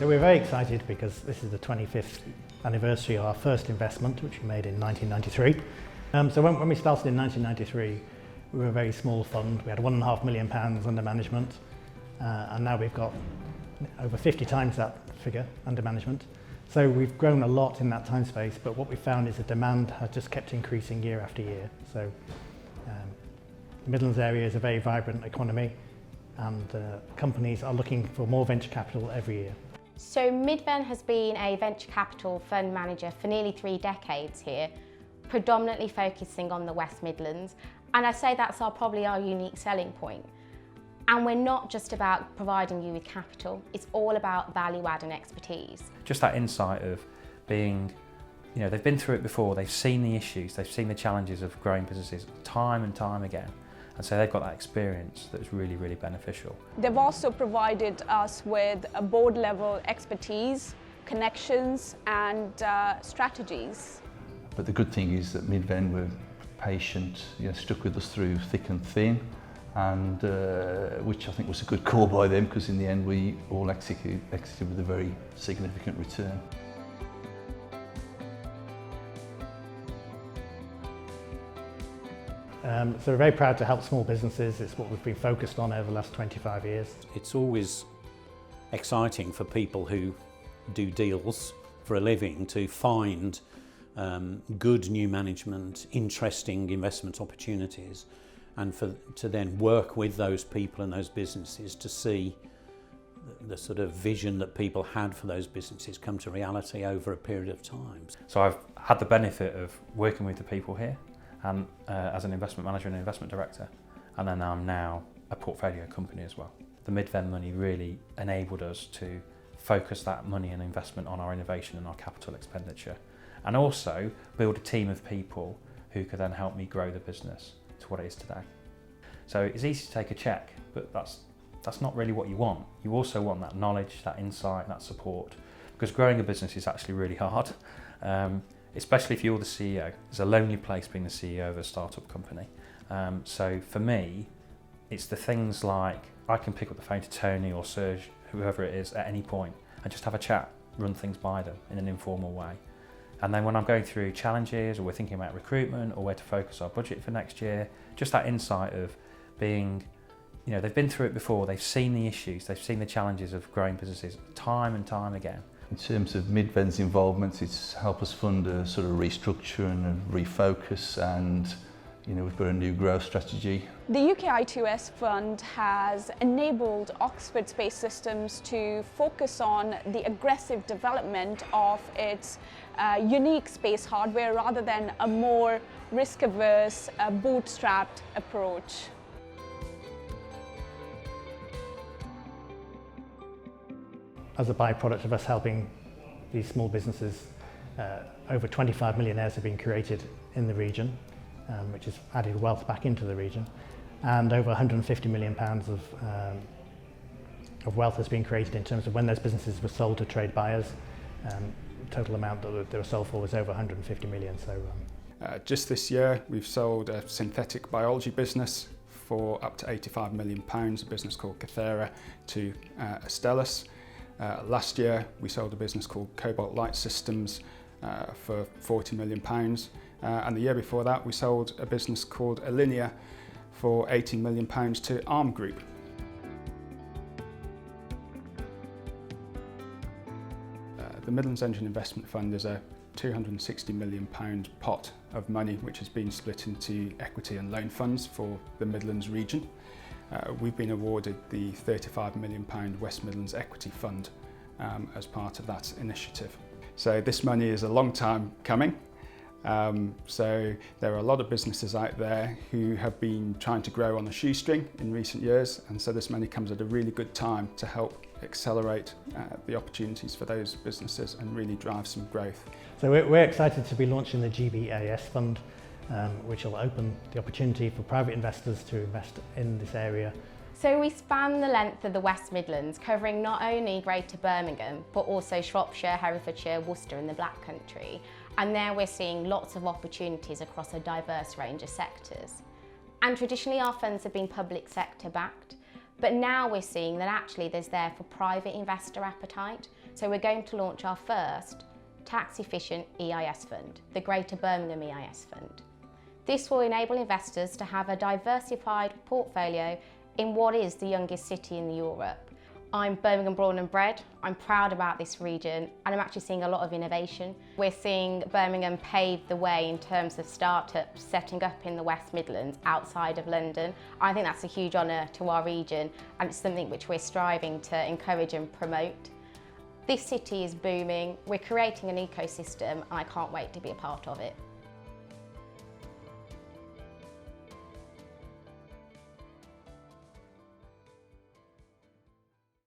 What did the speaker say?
So we're very excited because this is the 25th anniversary of our first investment, which we made in 1993. So when we started in 1993, we were a very small fund. We had £1.5 million under management, and now we've got over 50 times that figure under management. So we've grown a lot in that time space, but what we found is the demand has just kept increasing year after year. So the Midlands area is a very vibrant economy, and companies are looking for more venture capital every year. So Midven has been a venture capital fund manager for nearly 3 decades here, predominantly focusing on the West Midlands. And I say that's probably our unique selling point. And we're not just about providing you with capital, it's all about value add and expertise. Just that insight of being, they've been through it before, they've seen the issues, they've seen the challenges of growing businesses time and time again. And so they've got that experience that's really, really beneficial. They've also provided us with a board level expertise, connections and strategies. But the good thing is that Midven were patient, stuck with us through thick and thin, and which I think was a good call by them, because in the end we all exited with a very significant return. So we're very proud to help small businesses. It's what we've been focused on over the last 25 years. It's always exciting for people who do deals for a living to find good new management, interesting investment opportunities, and to then work with those people and those businesses to see the sort of vision that people had for those businesses come to reality over a period of time. So I've had the benefit of working with the people here, and as an investment manager and investment director, and then I'm now a portfolio company as well. The Midven money really enabled us to focus that money and investment on our innovation and our capital expenditure, and also build a team of people who could then help me grow the business to what it is today. So it's easy to take a check, but that's not really what you want. You also want that knowledge, that insight, that support, because growing a business is actually really hard. Especially if you're the CEO. It's a lonely place being the CEO of a startup company. So for me, it's the things like I can pick up the phone to Tony or Serge, whoever it is, at any point and just have a chat, run things by them in an informal way. And then when I'm going through challenges, or we're thinking about recruitment or where to focus our budget for next year, just that insight of being, they've been through it before, they've seen the issues, they've seen the challenges of growing businesses time and time again. In terms of Midven's involvement, it's helped us fund a sort of restructure and a refocus, and we've got a new growth strategy. The UKI2S fund has enabled Oxford Space Systems to focus on the aggressive development of its unique space hardware rather than a more risk-averse, bootstrapped approach. As a byproduct of us helping these small businesses, over 25 millionaires have been created in the region, which has added wealth back into the region, and over £150 million of wealth has been created in terms of when those businesses were sold to trade buyers. Total amount that they were sold for was over 150 million. So, just this year we've sold a synthetic biology business for up to £85 million, a business called Cathera, to Astellas. Last year we sold a business called Cobalt Light Systems for £40 million, and the year before that we sold a business called Alinea for £18 million to Arm Group. The Midlands Engine Investment Fund is a £260 million pot of money which has been split into equity and loan funds for the Midlands region. We've been awarded the £35 million West Midlands Equity Fund as part of that initiative. So this money is a long time coming. So there are a lot of businesses out there who have been trying to grow on a shoestring in recent years, and so this money comes at a really good time to help accelerate the opportunities for those businesses and really drive some growth. So we're excited to be launching the GBAS fund, which will open the opportunity for private investors to invest in this area. So we span the length of the West Midlands, covering not only Greater Birmingham, but also Shropshire, Herefordshire, Worcester and the Black Country. And there we're seeing lots of opportunities across a diverse range of sectors. And traditionally our funds have been public sector backed, But now we're seeing that actually there's there for private investor appetite. So we're going to launch our first tax efficient EIS fund, the Greater Birmingham EIS Fund. This will enable investors to have a diversified portfolio in what is the youngest city in Europe. I'm Birmingham born and bred. I'm proud about this region and I'm actually seeing a lot of innovation. We're seeing Birmingham pave the way in terms of startups setting up in the West Midlands outside of London. I think that's a huge honour to our region and it's something which we're striving to encourage and promote. This city is booming, we're creating an ecosystem and I can't wait to be a part of it.